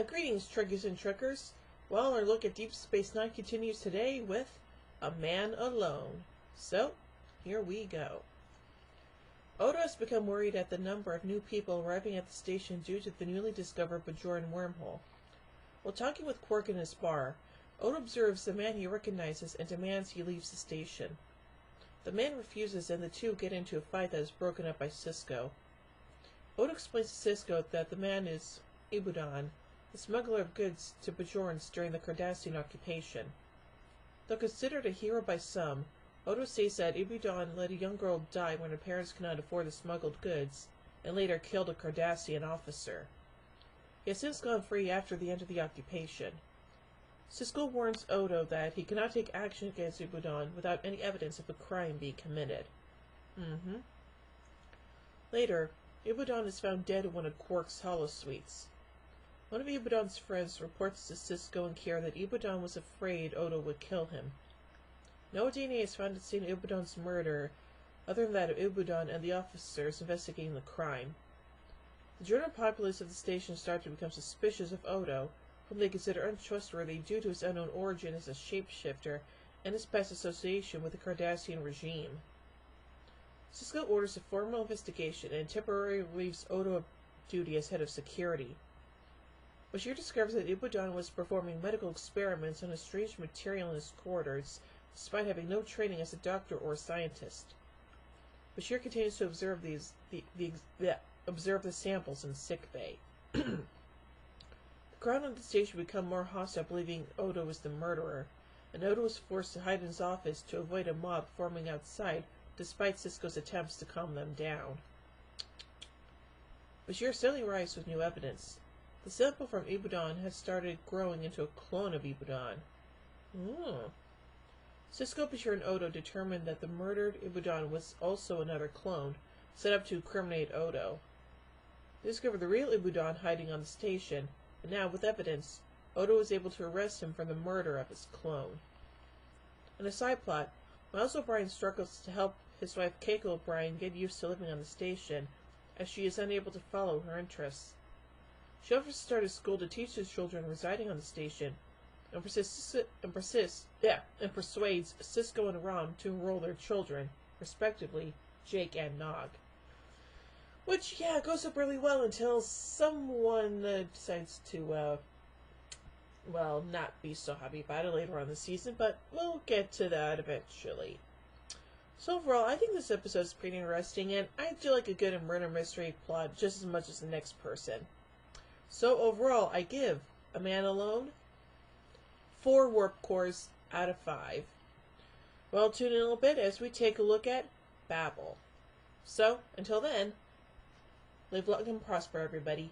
Greetings, Trekkies and Trekkers. Well, our look at Deep Space Nine continues today with A Man Alone. So, here we go. Odo has become worried at the number of new people arriving at the station due to the newly discovered Bajoran wormhole. While talking with Quark in his bar, Odo observes the man he recognizes and demands he leaves the station. The man refuses and the two get into a fight that is broken up by Sisko. Odo explains to Sisko that the man is Ibudan, the smuggler of goods to Bajorans during the Cardassian occupation. Though considered a hero by some, Odo states that Ibudan let a young girl die when her parents could not afford the smuggled goods, and later killed a Cardassian officer. He has since gone free after the end of the occupation. Sisko warns Odo that he cannot take action against Ibudan without any evidence of a crime being committed. Later, Ibudan is found dead in one of Quark's holosuites. One of Ibudan's friends reports to Sisko and Kira that Ibudan was afraid Odo would kill him. No DNA is found at the scene of Ibudan's murder, other than that of Ibudan and the officers investigating the crime. The general populace of the station start to become suspicious of Odo, whom they consider untrustworthy due to his unknown origin as a shapeshifter and his past association with the Cardassian regime. Sisko orders a formal investigation and temporarily relieves Odo of duty as head of security. Bashir discovers that Ibudan was performing medical experiments on a strange material in his quarters, despite having no training as a doctor or a scientist. Bashir continues to observe the samples in sickbay. The crowd on the station become more hostile, believing Odo is the murderer, and Odo is forced to hide in his office to avoid a mob forming outside, despite Sisko's attempts to calm them down. Bashir suddenly arrives with new evidence. The sample from Ibudan has started growing into a clone of Ibudan. Sisko, Bashir, and Odo determined that the murdered Ibudan was also another clone, set up to incriminate Odo. They discover the real Ibudan hiding on the station, and now, with evidence, Odo is able to arrest him for the murder of his clone. In a side plot, Miles O'Brien struggles to help his wife Keiko O'Brien get used to living on the station, as she is unable to follow her interests. She offers to start a school to teach the children residing on the station, and persuades Sisko and Rom to enroll their children, respectively, Jake and Nog. Which, goes up really well until someone decides to, not be so happy about it later on in the season, but we'll get to that eventually. So overall, I think this episode is pretty interesting, and I do like a good murder mystery plot just as much as the next person. So overall, I give A Man Alone 4 warp cores out of 5. Well, tune in a little bit as we take a look at Babel. So, until then, live long and prosper, everybody.